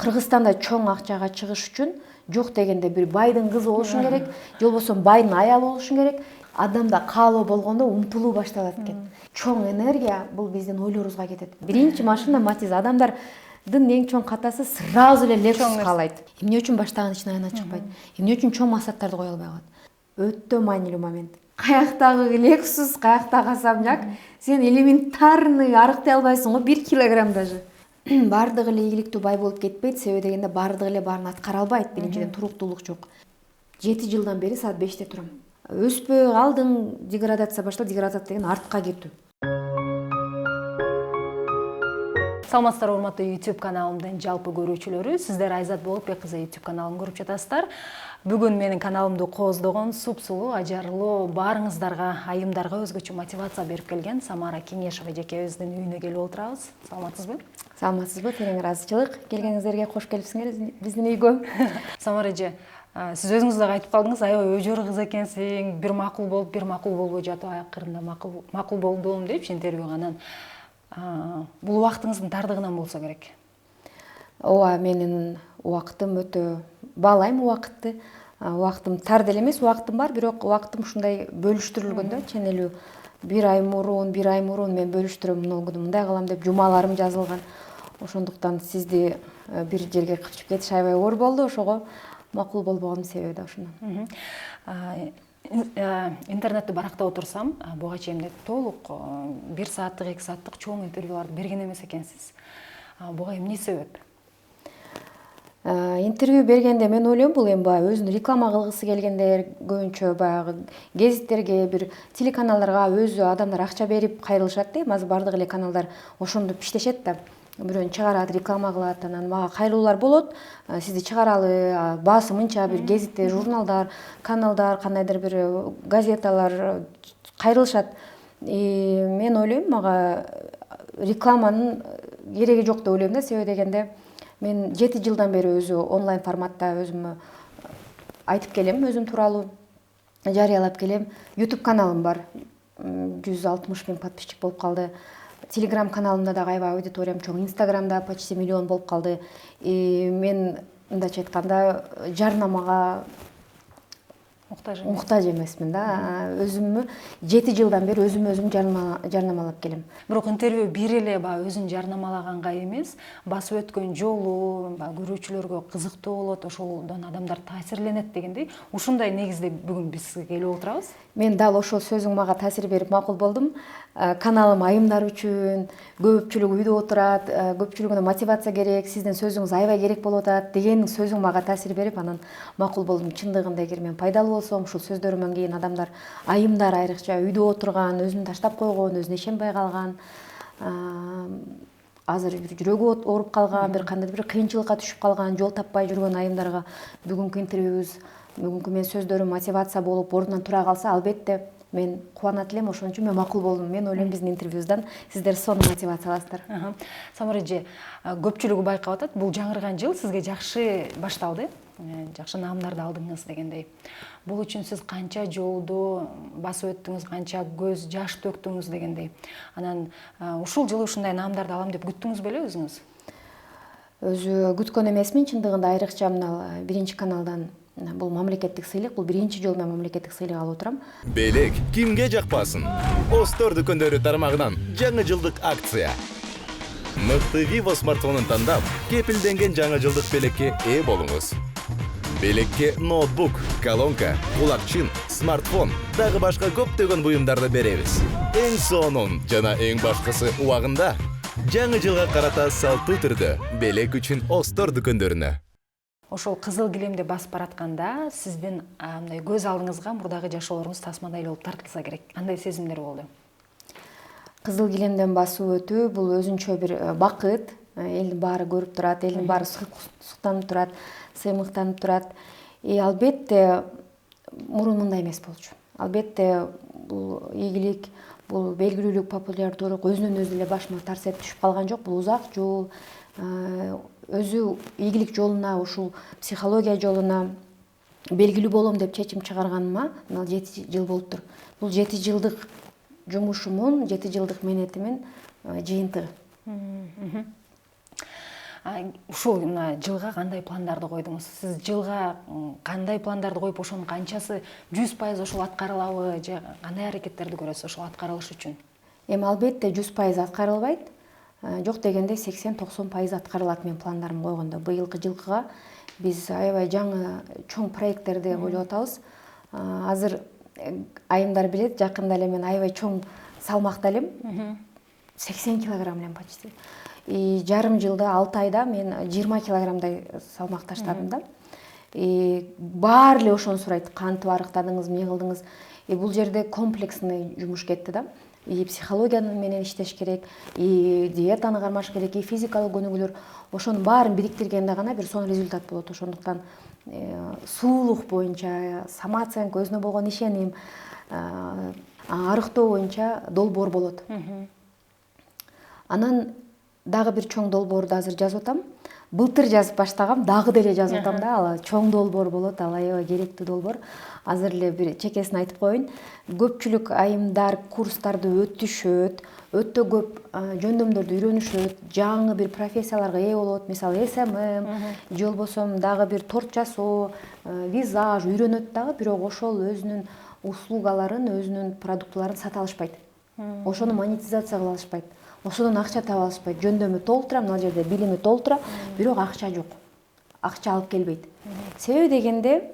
Кыргызстанда чоң акчага чыгыш үчүн жок дегенде бир байдын кызы болушуң керек, же болбосо байдын аялы болушуң керек. Адамда каалоо болгондо умтулуу башталат экен. Чоң энергия бул биздин ойлорубузга кетет. Биринчи машина Матиз. Адамдардын эң чоң катасы сразу эле Lexus каалайт. Эмне үчүн баштаган ичинен айна чыкпайт? Эмне үчүн чоң максаттарды кое албай калат? Өтө маанилүү момент. Каяктагы Lexus, каяктагы особняк, сен элементарный арыктай албайсың го, 1 килограмм даже. Бардыгы эле ийгиликтүү бай болуп кетпейт, себеби дегенде бардыгы эле баарын аткара албайт. Биринчиден туруктуулук жок. 7 жылдан бери саат 5те турам. Өспөй калдың, деградация башталды. Деградация деген артка кетүү. Саламатсыздар урматтуу YouTube каналымдын жалпы көрүүчүлөрү. Сиздер Айзат Болотбек кызы YouTube каналын көрүп жатасыздар. Бүгүн менин каналымды кооздогон, супсулуу, ажарлуу, баарыңыздарга, айымдарга өзгөчө мотивация берип келген Самара Кеңешова эжекебиздин үйүнө келип отурабыз. Саламатсызбы? Саламатсызбы? Терең ыраазычылык. Келгениңиздерге кош келипсиңер биздин үйгө. Самара эже, сиз өзүңүз дагы айтып калдыңыз, аябай өжөр кыз экенсиң, бир макул болуп, бир макул болбой жатып, акырында макул болдум депчи интервьюга. Анан бул убактыңыздын тардыгынан болсо керек. Ооба, менин убактым өтө баалайм убакытты. Убактым тар деле эмес, убактым бар, бирок убактым ушундай бөлүштүрүлгөн да, ченелүү. Бир ай мурун мен бөлүштүрөм, мындай кылам деп жумаларым жазылган. Ошондуктан сизди бир жерге кычып кетиш аябай оор болду. Ошого макул болбогонун себеби да ошондон. Интернетти барактап отурсам, буга чейин толук 1 сааттык, 2 сааттык чоң интервьюларды берген эмес экенсиз. Буга эмне себеп? Интервью бергенде мен ойлойм, бул эми баягы өзүн реклама кылгысы келгендер, көбүнчө баягы гезиттерге, бир телеканалдарга өзү адамдар акча берип кайрылышат да. Азыр бардык эле каналдар ошондо иштешет да. Бирөөнү чыгарат, реклама кылат, анан мага кайрылуулар болот. Сизди чыгаралы, баасы мынча, бир гезиттер, журналдар, каналдар, кандайдыр бир газеталар кайрылышат. Мен ойлойм, мага рекламанын кереги жок деп ойлойм да, себеби дегенде мен 7 жылдан бери өзү онлайн форматта өзүмө айтып келем, өзүм тууралуу жарыялап келем. YouTube каналым бар. 160 000 подписчик болуп калды. Telegram каналымда да аябай аудиториям чоң. Инстаграмда почти 1 миллион болуп калды. Мен мындайча айтканда жарнамага муктаж эмесмин да. Өзүмө 7 жылдан бери өзүм жарнамалап келем. Бирок интервью бир эле өзүн жарнамалаганга эмес, басып өткөн жолу көрүүчүлөргө кызыктуу болот, ошолдон адамдар таасирленет дегендей. Ушундай негизде бүгүн биз сизге келип отурабыз. Мен дал ошол сөзүң мага таасир берип макул болдум. Каналым айымдар үчүн, көпчүлүк үйдө отурат, көпчүлүгүнө мотивация керек, сиздин сөзүңүз аябай керек болуп атат деген сөзүң мага таасир берип, анан макул болдум. Чындыгында эгер мен пайдалуу болсом, ушул сөздөрүмөн кийин адамдар, айымдар айрыкча үйдө отурган, өзүн таштап койгон, өзүнө ишенбей калган, азыр бир жүрөгү ооруп калган, бир кандайдыр бир кыйынчылыкка түшүп калган, жол таппай жүргөн айымдарга бүгүнкү интервьюбуз, бүгүнкү менин сөздөрүм мотивация болуп, ордунан тура калса, албетте мен кубанат элем. Ошон үчүн мен макул болдум. Мен ойлойм, биздин интервьюбуздан сиздер сонун мотивация аласыздар. Самара эже, көпчүлүгү байкап атат, бул жаңырган жыл сизге жакшы башталды. Жакшы наамдарды алдыңыз дегендей. Бул үчүн сиз канча жолду басып өттүңүз, канча көз жаш төктүңүз дегендей. Анан ушул жылы ушундай наамдарды алам деп күттүңүз беле өзүңүз? Өзү күткөн эмесмин, чындыгында айрыкча мына биринчи каналдан бул мамлекеттик сыйлык, бул биринчи жолу мен мамлекеттик сыйлык алып отурам. Белек кимге жакпасын? Остор дүкөндөрү тармагынан жаңы жылдык акция. Мыкты Vivo смартфонун тандап, кепилденген жаңы жылдык белекке ээ болуңуз. Белекке ноутбук, колонка, кулакчын, смартфон, дагы башка көптөгөн буюмдарды беребиз. Эң сонун жана эң башкысы убагында. Жаңы жылга карата салттуу түрдө белек үчүн Остор дүкөндөрүнө. Ошол кызыл килемди басып баратканда сиздин мындай көз алдыңызга мурдагы жашоолоруңуз тасмадай болуп тартылса керек. Кандай сезимдер болду? Кызыл килемден басып өтүү бул өзүнчө бир бакыт. Элдин баары көрүп турат, элдин баары суктанып турат, сыймыктанып турат. Албетте мурун мындай эмес болчу. Албетте бул ийгилик, бул белгилүүлүк, популярдуулук өзүнөн өзү эле башыма тарс этип түшүп калган жок. Бул узак жол, өзү ийгилик жолуна, ушул психология жолуна белгилүү болом деп чечим чыгарганыма 7 жыл болуптур. Бул 7 жылдык жумушумун, 7 жылдык мээнетимин жыйынтыгы. Ушул мына жылга кандай пландарды койдуңуз? Сиз жылга кандай пландарды коюп, ошонун канчасы 100% ошол аткарылабы же кандай аракеттерди көрөсүз ошол аткарылыш үчүн? Эми албетте 100% аткарылбайт. Жок дегенде 80-90% аткарылат мен пландарым койгондо. Быйылкы жылкыга биз аябай жаңы чоң проекттерди ойлоп атабыз. Азыр айымдар билет, жакында эле мен аябай чоң салмакта элем. 80 килограмм элем почти. Жарым жылда 6 айда мен 20 килограммдай салмак таштадым да. Баары эле ошону сурайт. Кантип арыктадыңыз, эмне кылдыңыз? Бул жерде комплексный жумуш кетти да. Психологияны менен иштеш керек, диетаны кармаш керек, физикалык көнүгүүлөр. Ошонун баарын бириктиргенде гана бир сонун результат болот. Ошондуктан сулуулук боюнча, самооценка, өзүнө болгон ишеним, арыктоо боюнча долбоор болот. Анан дагы бир чоң долбоорду азыр жазып атам. Былтыр жазып баштагам, дагы деле жазып атам да. Ал чоң долбоор болот, ал аябай керектүү долбоор. Азыр эле бир чекесин айтып коеюн. Көпчүлүк айымдар курстарды өтүшөт, өтө көп жөндөмдөрдү үйрөнүшөт, жаңы бир профессияларга ээ болот. Мисалы СММ, же болбосо дагы бир торт жасоо, визаж үйрөнөт дагы, бирок ошол өзүнүн услугаларын, өзүнүн продуктыларын сата алышпайт. Ошону монетизация кыла алышпайт. Ошодон акча таба алышпайт. Жөндөмү толтура, мына жерде билими толтура, бирок акча жок. Акча алып келбейт. Себеби дегенде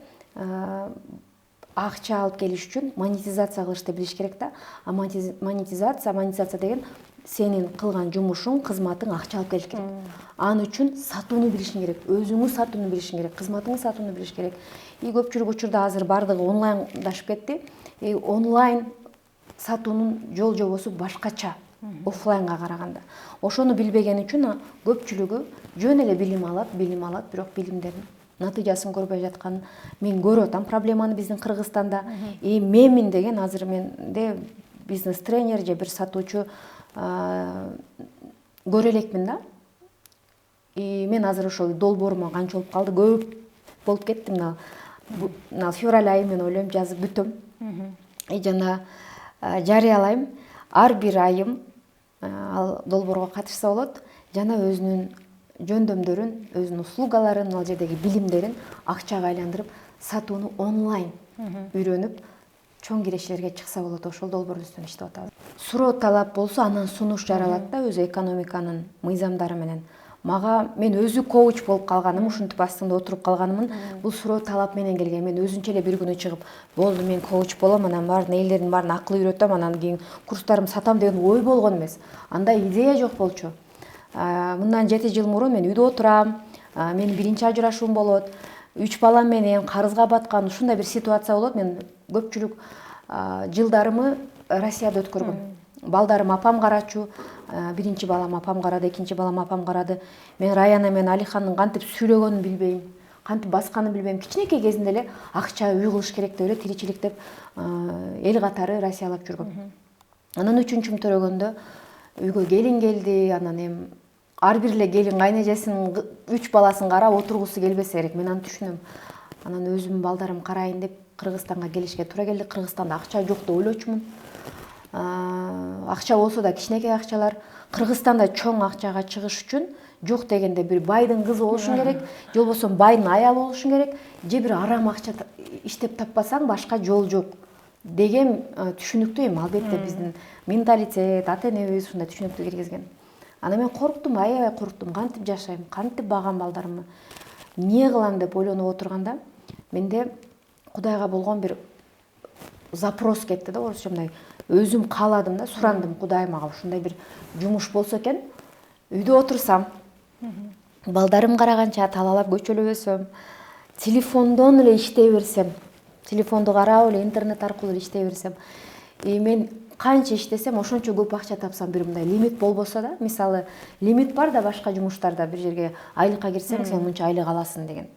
акча алып келиш үчүн монетизация кылышты билиш керек да. Монетизация деген сенин кылган жумушуң, кызматың акча алып келиш керек. Анын үчүн сатууну билишиң керек, өзүңүз сатууну билишиң керек, кызматыңыз сатууну билиш керек. Көпчүлүк учурда азыр бардыгы онлайндашып кетти. Онлайн сатуунун жол жобосу башкача офлайнга караганда. Ошону билбеген үчүн көпчүлүгү жөн эле билим алат, бирок билимдерин натыйжасын көрбөй жатканын мен көрүп атам. Проблеманы биздин Кыргызстанда. Менмин деген азыр менде бизнес тренер же бир сатуучу көрө элекмин да. Мен азыр ошол долбоорума канча болуп калды, көп болуп кетти. Мына февраль айы мен ойлойм жазып бүтөм. Жана жарыялайм. Ар бир айым ал долбоорго катышса болот. Жана өзүнүн жөндөмдөрүн, өзүнүн услугаларын, ал жердеги билимдерин акчага айландырып, сатууну онлайн үйрөнүп, чоң кирешелерге чыкса болот. Ошол долбоордун үстүнө иштеп атабыз. Суроо талап болсо, анан сунуш жаралат да, өзү экономиканын мыйзамдары менен. Мен өзү коуч болуп калганым, ушинтип астында отуруп калганымын. Бул суроо талап менен келген. Мен өзүнчө эле бир күнү чыгып, болду мен коуч болом, анан элдердин баарын акыл үйрөтөм, анан кийин курстарымды сатам деген ой болгон эмес. Андай идея жок болчу. Мындан 7 жыл мурун мен үйдө отурам, менин биринчи ажырашуум болот, 3 балам менен карызга баткан ушундай бир ситуация болот. Мен көпчүлүк жылдарымы Россияда өткөргөм. Балдарым апам карачу, биринчи балам апам карады, экинчи балам апам карады. Мен Раяна менен Алихандын кантип сүйлөгөнүн билбейм, кантип басканын билбейм. Кичинекей кезинде эле акча үй кылыш керек деп эле тиричилик деп эл катары Россиялап жүргөм. Анан 3-чүм төрөгөндө үйгө келин келди, анан ар бир эле келин кайнэжесинин 3 баласын карап отургусу келбесе керек. Мен аны түшүнөм. Анан өзүм балдарым карайын деп Кыргызстанга келишке туура келди. Кыргызстанда акча жок деп ойлочумун. Акча болсо да кичинекей акчалар. Кыргызстанда чоң акчага чыгыш үчүн жок дегенде бир байдын кызы болушуң керек, же болбосо байдын аялы болушуң керек, же бир арам акча иштеп таппасаң башка жол жок деген түшүнүктүү эми. Албетте биздин менталитет, ата-энебиз ушундай түшүнүктү киргизген. Анан мен корктум, аябай корктум. Кантип жашайм, кантип багам балдарымды, эмне кылам деп ойлонуп отурганда, менде Кудайга болгон бир запрос кетти да, орусча мындай. Өзүм кааладым да, сурандым Кудай мага ушундай бир жумуш болсо экен, үйдө отурсам, балдарым караганча талаалап көчөлөбөсөм, телефондон эле иштей берсем, телефонду карап эле интернет аркылуу иштей берсем, мен канча иштесем ошончо көп акча тапсам, бир мындай лимит болбосо да, мисалы лимит бар да башка жумуштарда, бир жерге айлыкка кирсең, сен мынча айлык аласың деген.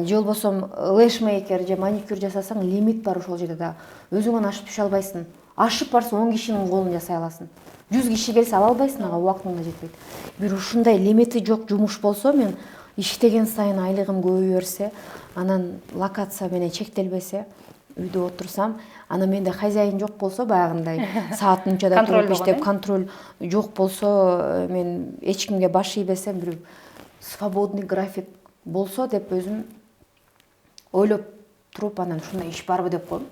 Же болбосо лэшмейкер же маникюр жасасаң, лимит бар ошол жерде да. Өзүңөн ашып түшө албайсың. Ашып барса 10 кишинин колун жасай аласың. 100 киши келсе ала албайсың, ага убактың да жетпейт. Бир ушундай лимити жок жумуш болсо, мен иштеген сайын айлыгым көбөйө берсе, анан локация менен чектелбесе, үйдө отурсам, анан менде хозяин жок болсо, баягындай саат мынчада туруп иштеп контроль жок болсо, мен эч кимге баш ийбесем, бир свободный график болсо деп өзүм ойлоп туруп анан ушундай иш барбы деп коем.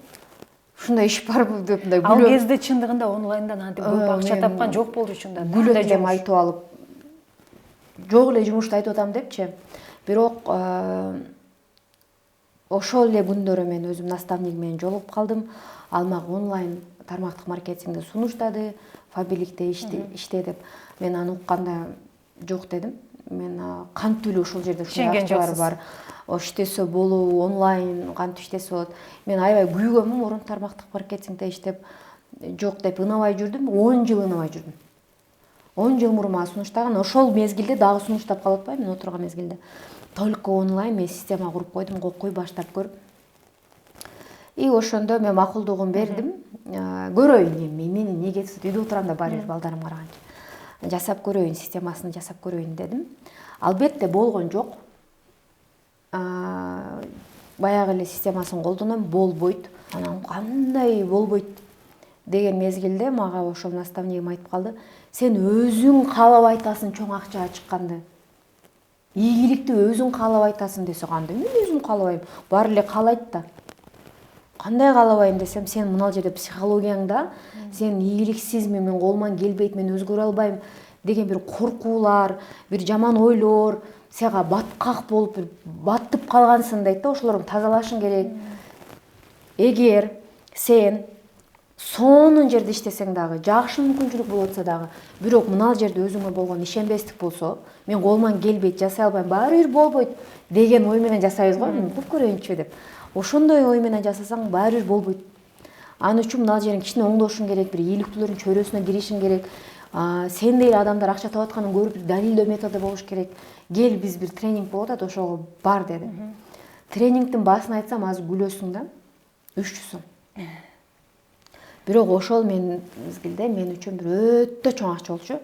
Ушундай иш барбы деп мындай Ал кезде чындыгында онлайндан антип көп акча тапкан жок болчу ушунда. Гүлөт эле айтып алып, жок эле жумушту айтып атам депчи. Бирок ошол эле күндөрү мен өзүм наставник менен жолугуп калдым. Ал мага онлайн тармактык маркетингди сунуштады, Фабиликте иште деп. Мен аны укканда жок дедим. Мен кантип эле ушул жерде ушундай акчалар бар. Иштесе болобу, онлайн кантип иштесе болот. Мен аябай күйгөнмүн мурун тармактык маркетингде иштеп, жок деп ынабай жүрдүм. 10 жыл ынабай жүрдүм. 10 жыл мурун мага сунуштаган, ошол мезгилде дагы сунуштап калып атпайбы, мен отурган мезгилде. Только онлайн мен система куруп койдум, кой баштап көр. И ошондо мен макулдугун бердим. Көрөйүн мени эмне кетип үйдө отурам да бар балдарым караганча. Жасап көрөйүн, системасын жасап көрөйүн дедим. Албетте болгон жок. Баягы эле системасын колдоном, болбойт. Анан кандай болбойт деген мезгилде мага ошол наставнигим айтып калды. Сен өзүң каалап айтасың чоң акчага чыкканды. Ийгиликти өзүң каалап айтасың десе кандай? Мен өзүм каалабайм. Баары эле каалайт да. Кандай каалабайм десем, сен мына жерде психологияңда сен ийгиликсизми, мен колуман келбейт, мен өзгөрө албайм деген бир коркуулар, бир жаман ойлор, сага баткак болуп баттып калгансың дейт да, ошолорду тазалашың керек. Эгер сен сонун жерде иштесең дагы, жакшы мүмкүнчүлүк болуп атса дагы, бирок мына жерде өзүңө болгон ишенбестик болсо, мен колуман келбейт, жасай албайм, баары бир болбойт деген ой менен жасайбыз го, угуп көрөйүнчү деп. Ошондой ой менен жасасаң баары бир болбойт. Аны үчүн мына жерин кичине оңдошуң керек, бир ийгиликтүүлөрдүн чөйрөсүнө киришиң керек. Сендей эле адамдар акча таап атканын көрүп далилдөө методу болуш керек. Кел, биз бир тренинг болуп атат, ошого бар деди. Тренингдин баасын айтсам азыр күлөсүң да. 300 сом. Бирок ошол мезгилде мен үчүн бир өтө чоң акча болчу.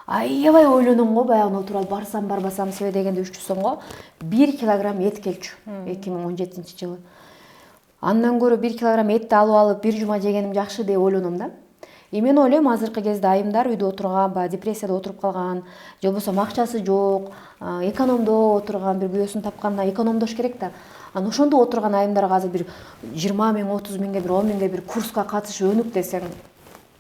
Аябай ойлоном го, баягы отуруп алып барсам барбасам себеп дегенде 300 сомго 1 килограмм эт келчү 2017 жылы. Андан көрө 1 килограмм этти алып бир жума жегеним жакшы деп ойлоном да. Мен ойлойм, азыркы кезде айымдар үйдө отурган, депрессияда отуруп калган, же болбосо акчасы жок, экономдоо отурган, бир күйөөсүн тапканда экономдош керек да. Анан ошондо отурган айымдарга азыр бир 20 миң, 30 миңге, бир 10 миңге бир курска катышып өнүк десең,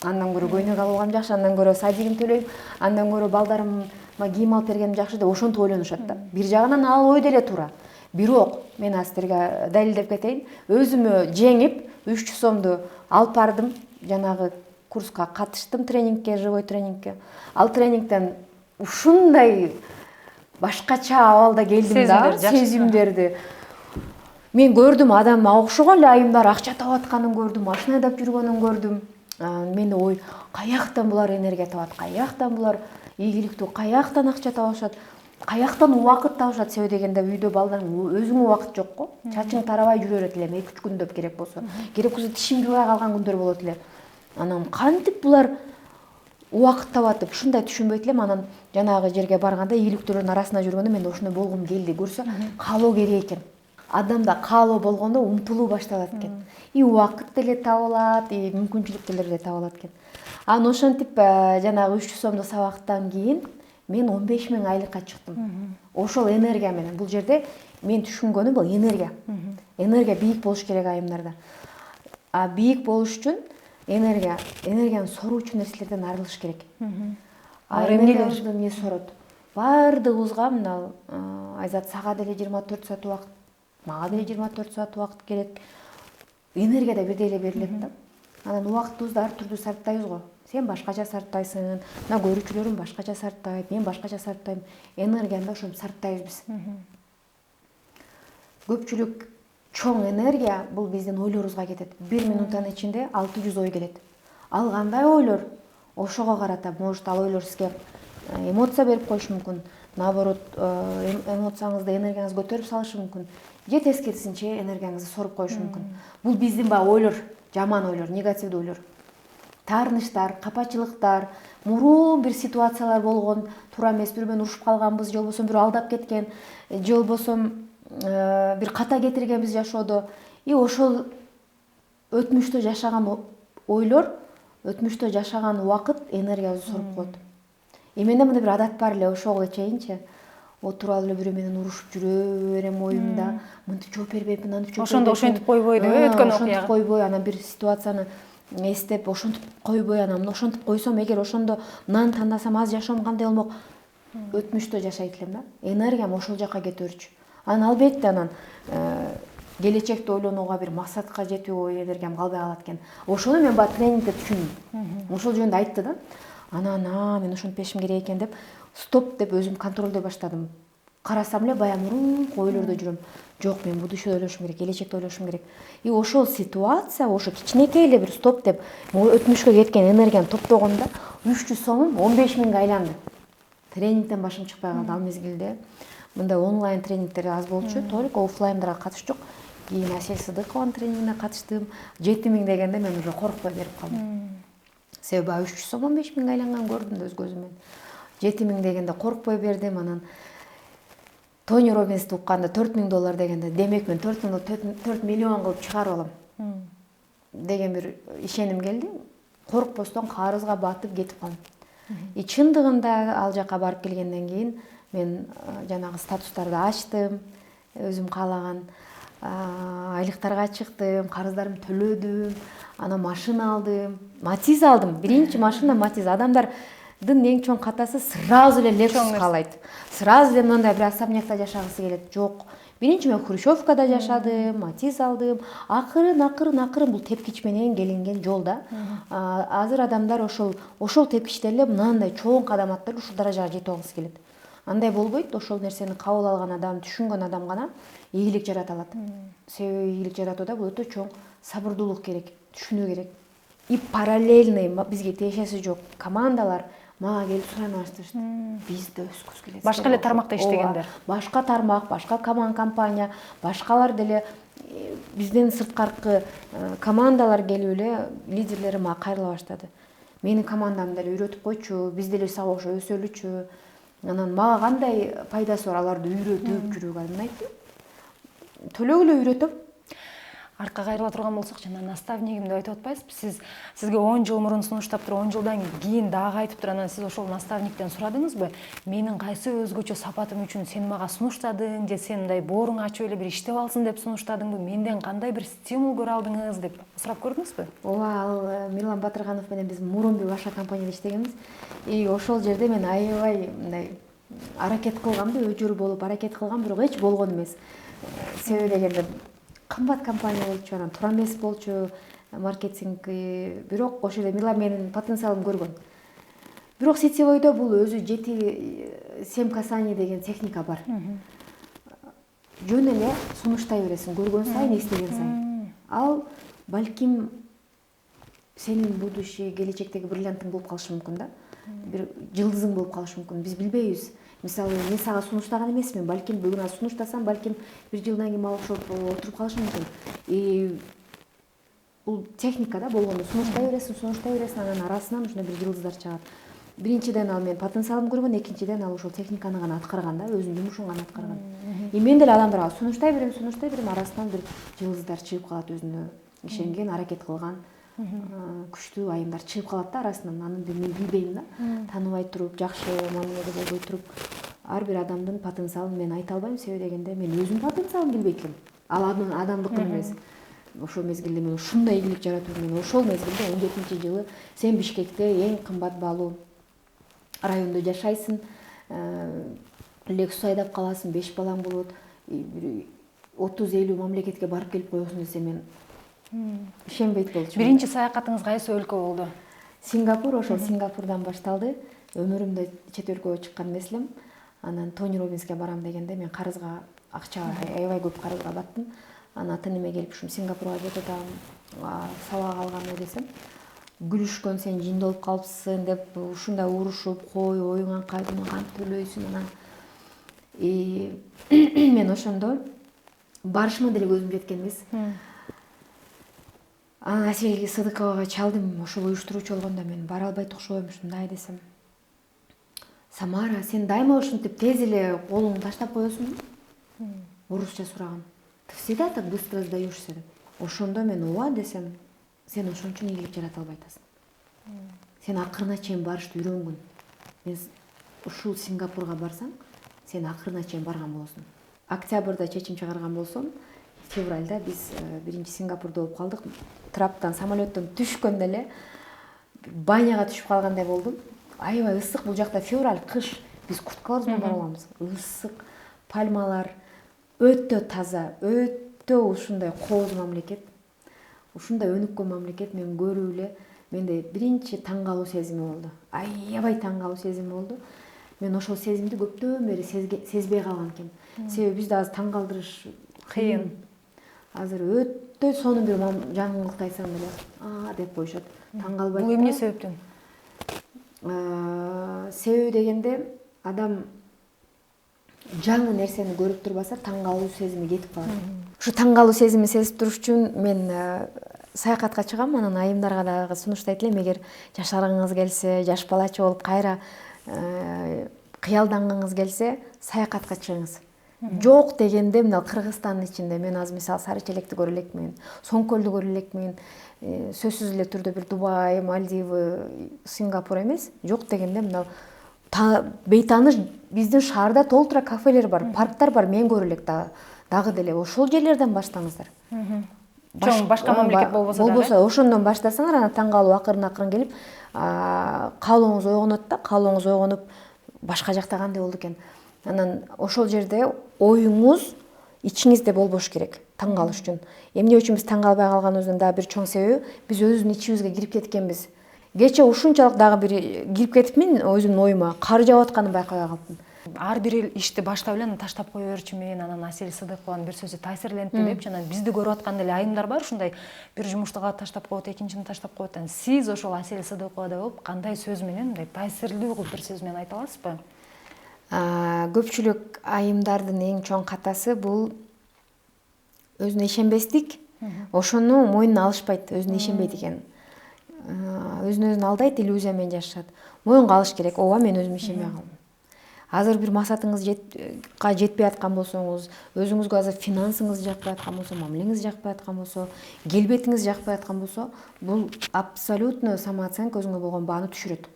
андан көрө көйнөк алып алгам жакшы, андан көрө садигим төлөйм, андан көрө балдарыма кийим алып бергеним жакшы деп ошентип ойлонушат да. Бир жагынан ал ой деле туура. Бирок мен силерге далилдеп кетейин, өзүмө жеңип 300 сомду алып бардым, жанагы курска катыштым, тренингке, живой тренингке. Ал тренингден ушундай башкача абалда келдим да, сезимдерди. Мен көрдүм, адам мага окшогон эле айымдар акча таап атканын көрдүм, машина айдап жүргөнүн көрдүм. Менде ой, каяктан булар энергия табат, каяктан булар ийгиликтүү, каяктан акча табышат, каяктан убакыт табышат, себеп дегенде үйдө балдарым өзүңө убакыт жок го. Чачың тарабай жүрө берет элем 2-3 күндөп керек болсо. Керек болсо тишиң жубай калган күндөр болот эле. Анан кантип булар убакыт табат деп ушундай түшүнбөйт элем. Анан жанагы жерге барганда ийгиликтүүлөрдүн арасында жүргөндө менде ошондой болгум келди. Көрсө, каалоо керек экен. Адамда каалоо болгондо умтулуу башталат экен. И убакыт деле табылат, и мүмкүнчүлүктөр деле табылат экен. Анан ошентип жанагы 300 сомдук сабактан кийин мен 15 миң айлыкка чыктым. Ошол энергия менен. Бул жерде мен түшүнгөнүм бул энергия. Энергия бийик болуш керек айымдарда. Бийик болуш үчүн энергияны соруучу нерселерден арылыш керек. Энергиябызды эмне сорот? Баардыгыбызга мына Айзат сага деле 24 саат убакыт, мага деле 24 саат убакыт керек. Энергия да бирдей эле берилет да. Анан убактыбызды ар түрдүү сарптайбыз го. Сен башкача сарптайсың, мына көрүүчүлөрүм башкача сарптайт, мен башкача сарптайм. Энергияны да ошентип сарптайбыз биз. Көпчүлүк чоң энергия бул биздин ойлорубузга кетет. 1 минуттан ичинде 600 ой келет. Ал кандай ойлор? Ошого карата, может, ал ойлор сизге эмоция берип коюшу мүмкүн. Наоборот, эмоцияңызды, энергияңызды көтөрүп салышы мүмкүн. Же тескерисинче энергияңызды соруп коюшу мүмкүн. Бул биздин ойлор, жаман ойлор, негативдүү ойлор. Таарынычтар, капачылыктар, мурун бир ситуациялар болгон, туура эмес, бирөө менен урушуп калганбыз, же болбосо бирөө алдап кеткен, же болбосо бир ката кетиргенбиз жашоодо. И ошол өтмүштө жашаган ойлор, өтмүштө жашаган убакыт энергиябызды соруп коет. Менде мындай бир адат бар эле, ошого чейинчи. отуруп алып эле бирөө менен урушуп жүрө берем оюмда. Мынтип жооп бербепмин, антип жооп Ошондо ошентип койбой деп өткөн окуяга. Ошентип койбой, анан бир ситуацияны эстеп ошентип койбой, анан ошентип койсом, эгер ошондо мынаны тандасам азыр жашоом кандай болмок? Өтмүштө жашайт элем да. Энергиям ошол жака кете берчү. Анан албетте анан келечекти ойлонууга, бир максатка жетүүгө энергиям калбай калат экен. Ошону мен баягы тренингде түшүндүм. Ошол жөнүндө айтты да. Анан мен ошентпешим керек экен деп, стоп деп өзүм контролдой баштадым. Карасам эле баягы мурунку ойлордо жүрөм. Жок, мен будущее ойлошум керек, келечекти ойлошум керек. И ошол ситуация, ошо кичинекей эле бир стоп деп, өтмүшкө кеткен энергияны топтогондо 300 сомум 15 миңге айланды. Тренингден башым чыкпай калды ал мезгилде. Мындай онлайн тренингдер аз болчу, только оффлайндарга катыштык. Кийин Асель Сыдыкованын тренингине катыштым. 7000 дегенде мен уже коркпой берип калдым. Себеби 300 сом 15 миңге айланган көрдүм да өз көзүм менен. 7000 дегенде коркпой бердим. Анан Тони Роббинсти укканда $4000 дегенде, демек мен 4 миллион кылып чыгарып алам деген бир ишеним келди. Коркпостон карызга батып кетип калдым. И чындыгында ал жака барып келгенден кийин мен жанагы статустарды ачтым, өзүм каалаган айлыктарга чыктым, карыздарымды төлөдүм, анан машина алдым, Матиз алдым. Биринчи машина Матиз. Адамдардын эң чоң катасы сразу эле Lexus каалайт. Сразу эле мындай бир особнякта жашагысы келет. Жок. Биринчи мен Хрущевкада жашадым, Матиз алдым. Акырын бул тепкич менен келинген жолда. Азыр адамдар ошол тепкичтер эле мынандай чоң кадам аттап ушул даражага жетип алгысы келет. Андай болбойт, ошол нерсени кабыл алган адам, түшүнгөн адам гана ийгилик жарата алат. Себеби ийгилик жаратууда бул өтө чоң сабырдуулук керек, түшүнүү керек. И параллельный бизге тиешеси жок командалар мага келип сурана башташты. Биз да өскүбүз келет. Башка эле тармакта иштегендер. Башка тармак, башка компания, башкалар деле бизден сырткаркы командалар келип эле лидерлери мага кайрыла баштады. Менин командамды деле үйрөтүп койчу, биз деле сага окшоп өсөлүчү. Анан мага кандай пайдасы бар аларды үйрөтүп жүрүүгө, мен айттым. Төлөгүлө үйрөтөм. Арка кайрыла турган болсок, жана наставнигим деп айтып атпайсызбы? Сизге 10 жыл мурун сунуштап туруп, 10 жылдан кийин дагы айтып туруп, анан сиз ошол наставниктен сурадыңызбы? Менин кайсы өзгөчө сапатым үчүн сен мага сунуштадың, же сен мындай бооруң ачып эле бир иштеп алсын деп сунуштадыңбы? Менден кандай бир стимул көрө алдыңыз деп сурап көрдүңүзбү? Ооба, ал Милан Батырганов менен биз мурун бир башка компанияда иштегенбиз. И ошол жерде мен аябай мындай аракет кылгам да, өжөр болуп аракет кылгам, бирок эч болгон эмес. Себеби дегенде кымбат компания болчу, анан туура эмес болчу, маркетинг, бирок ошол эле Милан менин потенциалымды көргөн. Бирок сетевойдо бул өзү жети 7 касаний деген техника бар. Жөн эле сунуштай бересиң, көргөн сайын, эстеген сайын. Ал балким сенин будущий келечектеги бриллиантың болуп калышы мүмкүн да. Бир жылдызың болуп калышы мүмкүн. Биз билбейбиз. Мисалы, мен сага сунуштаган эмесмин, балким бүгүн сунуштасам, балким бир жылдан кийин мага окшоп отуруп калышы мүмкүн. Бул техникада болгондо сунуштай бересиң, анан арасынан ушундай бир жылдыздар чыгат. Биринчиден ал мен потенциалымды көргөн, экинчиден ал ошол техниканы гана аткарган да, өзүнүн жумушун гана аткарган. И мен деле адамдарга сунуштай берем, арасынан бир жылдыздар чыгып калат, өзүнө ишенген, аракет кылган, күчтүү айымдар чыгып калат да арасынан. Аны мен билбейм да. Тааныбай туруп, жакшы мамиледе болбой туруп, ар бир адамдын потенциалын мен айта албайм, себеби дегенде мен өзүмдүн потенциалымды билбейт элем. Ал адамдыкын эмес. Ошол мезгилде мен ушундай ийгилик жаратып, мен ошол мезгилде 17-жылы сен Бишкекте эң кымбат баалуу райондо жашайсың, Lexus айдап каласың, 5 балаң болот, 30-50 мамлекетке барып келип коесуң десе, мен ишенбейт болчумун. Биринчи саякатыңыз кайсы өлкө болду? Сингапур, ошол Сингапурдан башталды. Өмүрүмдө чет өлкөгө чыккан эмес элем. Анан Тони Роббинске барам дегенде мен карызга, акчага аябай көп карызга баттым. Анан ата-энеме келип ушум Сингапурга кетип атам, сабак алгам десем, күлүшкөн, сен жиндолуп калыпсың деп ушундай урушуп, кой, оюңан кайдыны кантип төлөйсүң анан. Мен ошондо барышыма деле көзүм жеткен эмес. Анан Асель Сыдыковага чалдым, ошол уюштуруучу болгондо мен бара албайт окшойм, ушундай десем. Самара, сен дайыма ушинтип тез эле колуңду таштап коесуңбу? Орусча сураган. Ты всегда так быстро сдаешься деп. Ошондо мен ооба десем, сен ошон үчүн ийгилик жарата албай атасың. Сен акырына чейин барышты үйрөнгүн. Мен ушул Сингапурга барсаң, сен акырына чейин барган болосуң. Октябрда чечим чыгарган болсом, февральда биз биринчи Сингапурда болуп калдык. Траптан самолеттон түшкөндө эле баняга түшүп калгандай болдум. Аябай ысык, бул жакта февраль, кыш. Биз курткаларыбыз менен барып алабыз. Ысык, пальмалар, өтө таза, өтө ушундай кооз мамлекет. Ушундай өнүккөн мамлекет мен көрүп эле менде биринчи таң калуу сезими болду. Аябай таң калуу сезими болду. Мен ошол сезимди көптөн бери сезбей калган экенмин. Себеби бизде азыр таң калтырыш кыйын. Азыр өтө сонун бир жаңылыкты айтсам эле, деп коюшат. Таң калбайт. Бул эмне себептен? Себеби дегенде адам жаңы нерсени көрүп турбаса, таң калуу сезими кетип калат. Ушу таң калуу сезимин сезип туруш үчүн мен саякатка чыгам, анан айымдарга дагы сунуштайт элем, эгер жашаргыңыз келсе, жаш балачы болуп кайра кыялдангыңыз келсе, саякатка чыгыңыз. Жок дегенде мына Кыргызстандын ичинде мен азыр мисалы Сары Челекти көрө элекмин, Соңкөлдү көрө элекмин. Сөзсүз эле түрдө бир Дубай, Мальдивы, Сингапур эмес. Жок дегенде мына бейтаныш биздин шаарда толтура кафелер бар, парктар бар, мен көрө элек дагы деле. Ошол жерлерден баштаңыздар. Чоң башка мамлекет болбосо ошондон баштасаңар, анан таң калуу акырын келип, каалооңуз ойгонот да, каалооңуз ойгонуп, башка жакта кандай болду экен. Анан ошол жерде оюңуз ичиңизде болбош керек таң калыш үчүн. Эмне үчүн биз таң калбай калганыбыздын дагы бир чоң себеби биз өзүбүздүн ичибизге кирип кеткенбиз. Кече ушунчалык дагы бир кирип кетипмин өзүмдүн оюма, кар жаап атканын байкабай калыптым. Ар бир ишти баштап эле таштап кое берчүмүн, анан Асель Сыдыкованын бир сөзү таасирлентти деп, жана бизди көрүп аткан эле айымдар бар, ушундай бир жумушту таштап коет, экинчини таштап коет. Сиз ошол Асель Сыдыковада болуп, кандай сөз менен, мындай таасирлүү кылып бир сөз менен айта аласызбы? Көпчүлүк айымдардын эң чоң катасы бул өзүнө ишенбестик. Ошону мойнуна алышпайт, өзүнө ишенбейт экен. Өзүн алдайт, иллюзия менен жашашат. Моюнга алыш керек. Ооба, мен өзүмө ишенбей калдым. Азыр бир максатыңыз жетпей аткан болсоңуз, өзүңүзгө азыр финансыңыз жакпай аткан болсо, мамилеңиз жакпай аткан болсо, келбетиңиз жакпай аткан болсо, бул абсолютно самооценка өзүңө болгон бааны түшүрөт.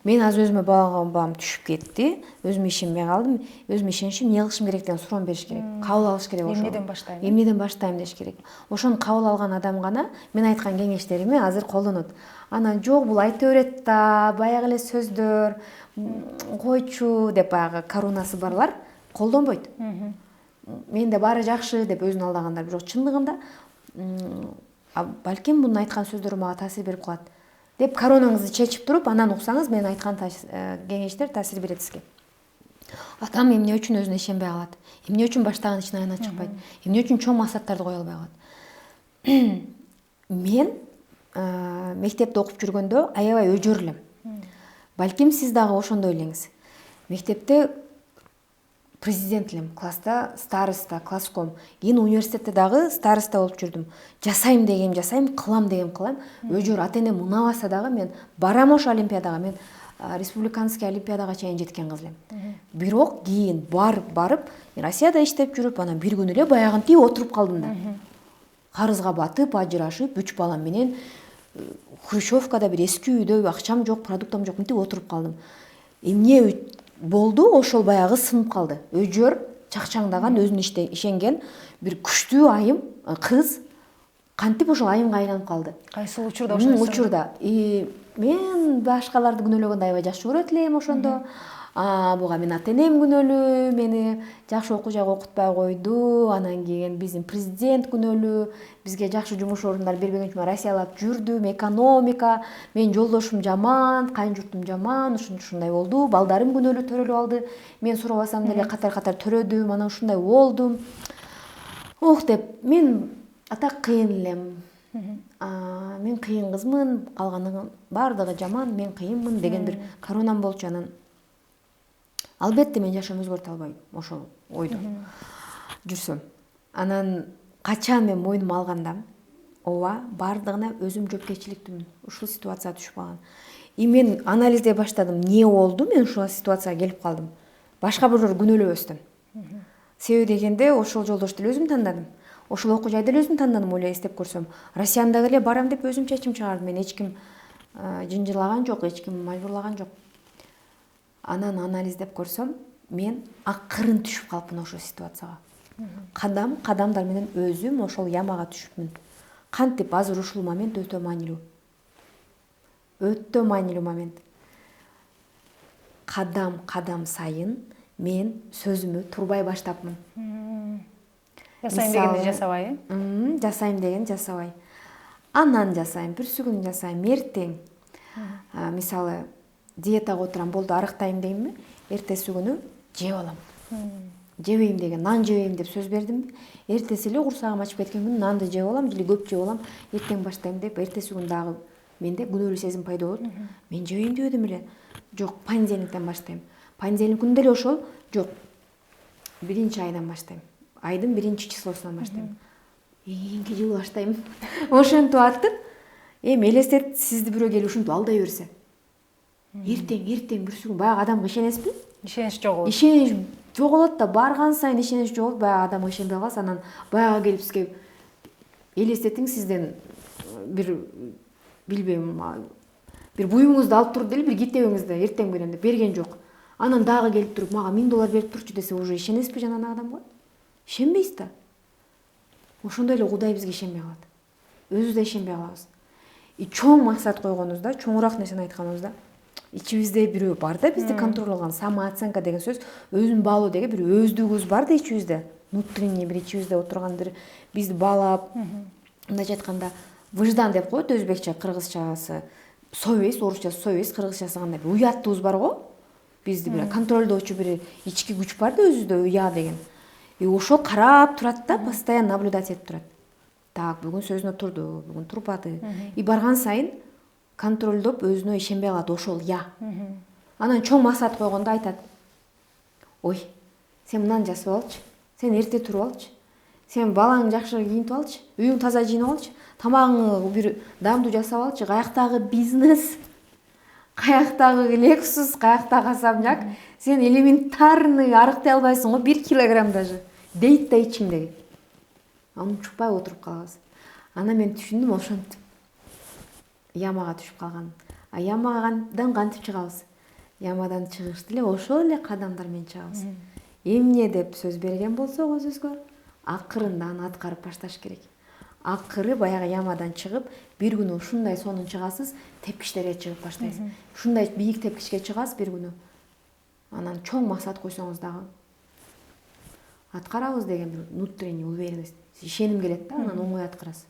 Мен азыр өзүмө болгон баам түшүп кетти, өзүмө ишенбей калдым. Өзүмө ишенишим эмне кылышым керектен суроо бериш керек. Кабыл алыш керек ошону. Эмнеден баштайм? Эмнеден баштайм деш керек. Ошону кабыл алган адам гана мен айткан кеңештерими азыр колдонот. Анан жок, бул айта берет да, баягы эле сөздөр, койчу деп баягы коронасы барлар колдонбойт. Менде баары жакшы деп өзүн алдагандар, бирок чындыгында балким мунун айткан сөздөрү мага таасир берип калат деп коронаңызды чечип туруп, анан уксаңыз мен айткан кеңештер таасир берет сизге. Адам эмне үчүн өзүнө ишенбей калат? Эмне үчүн баштаган ишин аягына чыкпайт? Эмне үчүн чоң максаттарды кое албай калат? Мен мектепте окуп жүргөндө аябай өжөр элем. Балким сиз дагы ошондой элеңиз. Мектепте президент элем, класста староста, класском. Кийин университетте дагы староста болуп жүрдүм. Жасайм дегем жасайм, кылам дегем кылам. Өжөр ата-энем унабаса дагы мен барам ошо олимпиадага, мен республиканский олимпиадага чейин жеткен кыз элем. Бирок кийин барып, Россияда иштеп жүрүп, анан бир күнү эле баягынтип отуруп калдым да. Карызга батып, ажырашып, 3 балам менен Хрущевкада бир эски үйдө акчам жок, продуктум жок, мынтип отуруп калдым. Эмне болду? Ошол баягы сынып калды. Өжөр, чакчаңдаган, өзүнө ишенген бир күчтүү айым, кыз кантип ошол айымга айланып калды. Кайсыл учурда ошондой? Учурда. Мен башкаларды күнөөлөгөндө аябай жакшы көрөт элем ошондо. Буга мен ата-энем күнөөлүү, мени жакшы окуу жайга окутпай койду. Анан кийин биздин президент күнөөлүү, бизге жакшы жумуш орундар бербеген үчүн Россиялап жүрдүм, экономика, менин жолдошум жаман, кайын журтум жаман, ушундай болду. Балдарым күнөөлүү төрөлүп алды. Мен сурабасам деле катар төрөдүм, анан ушундай болдум. Деп мен атак кыйын элем. Мен кыйын кызмын, калганын баардыгы жаман, мен кыйынмын деген бир коронам болчу. Анан албетте мен жашоомду өзгөртө албайм ошол ойдо жүрсөм. Анан качан мен мойнума алганда, ооба, баардыгына өзүм жоопкерчиликтүүмүн. Ушул ситуацияга түшүп калган. Мен анализдей баштадым. Эмне болду? Мен ушул ситуацияга келип калдым. Башка бирөөлөр күнөөлөбөстөн. Себеби дегенде ошол жолдошту эле өзүм тандадым. Ошол окуу жайды эле өзүм тандадым, ойлой эстеп көрсөм. Россиянда эле барам деп өзүм чечим чыгардым. Мен эч ким жынжырлаган жок, эч ким мажбурлаган жок. Анан анализдеп көрсөм, мен акырын түшүп калыпмын ошол ситуацияга. Кадамдар менен өзүм ошол ямага түшүпмүн. Кантип азыр ушул момент өтө маанилүү. Өтө маанилүү момент. Кадам сайын мен сөзүмө турбай баштапмын. Жасайм дегенди жасабай, Жасайм деген жасабай. Анан жасайм, бүрсү күнү жасайм, эртең. Мисалы, диетага отурам, болду арыктайм деймби? Эртеси күнү жеп алам. Жебейм деген, нан жебейм деп сөз бердим. Эртеси эле курсагым ачып кеткен күнү нанды жеп алам, же көп жеп алам, эртең баштайм деп, эртеси күнү дагы менде күнөөлүү сезим пайда болот. Мен жебейм дебедим эле. Жок, понедельниктен баштайм. Понедельник күнү деле ошол. Жок, 1-айдан баштайм. Айдын 1-числосунан баштайм. Кийинки жылы баштайм. Ошентип атып, эми элестет, сизди бирөө келип ушинтип алдай берсе. Эртең бүрсү күн баягы адамга ишенесизби? ишенич жоголот. Ишенич жоголот да, барган сайын ишенич жоголот, баягы адамга ишенбей каласыз. Анан баягы келип сизге элестетиң, сизден бир билбейм, бир буюңузду алып туруп деле бир китебиңизди эртең менен деп берген жок. Анан дагы келип туруп мага $1000 берип турчу десе, уже ишенесизби жанагы адамга? Ишенбейсиз да. Ошондой эле Кудай бизге ишенбей калат. Өзүбүз да ишенбей калабыз. Чоң максат койгонубузда, чоңураак нерсени айтканыбызда, ичибизде бирөө бар да, бизди контроль кылган, самооценка деген сөз, өзүн баалоо деген бир өздүгүбүз бар да ичибизде. Внутренний бир ичибизде отурган бир бизди баалап, мындайча айтканда, выждан деп коет өзбекче, кыргызчасы совесть, орусчасы совесть, кыргызчасы кандай бир уяттуубуз бар го. Бизди бир контролдоочу бир ички күч бар да өзүбүздө, уя деген. Ошол карап турат да, постоянно наблюдать этип турат. Так, бүгүн сөзүнө турду, бүгүн турбады. Барган сайын контролдоп өзүнө ишенбей калат ошол я. Анан чоң максат койгондо айтат: ой, сен мынаны жасап алчы, сен эрте туруп алчы, сен балаңды жакшы кийинтип алчы, үйүң таза жыйнап алчы, тамагыңды бир даамдуу жасап алчы, каяктагы бизнес, каяктагы Lexus, каяктагы особняк, сен элементарный арыктай албайсың го, 1 килограмм даже. Дейт да ичиңдеги. Унчукпай отуруп калабыз. Анан мен түшүндүм, ошентип ямага түшүп калган. Ямадан кантип чыгабыз? Ямадан чыгышты эле ошол эле кадамдар менен чыгабыз. Эмне деп сөз берген болсок өзүбүзгө, акырында аны аткарып башташ керек. Акыры баягы ямадан чыгып, бир күнү ушундай сонун чыгасыз, тепкичтерге чыгып баштайсыз. Ушундай бийик тепкичке чыгасыз бир күнү. Анан чоң максат койсоңуз дагы аткарабыз деген бир внутренний уверенность, ишеним келет да, анан оңой аткарасыз.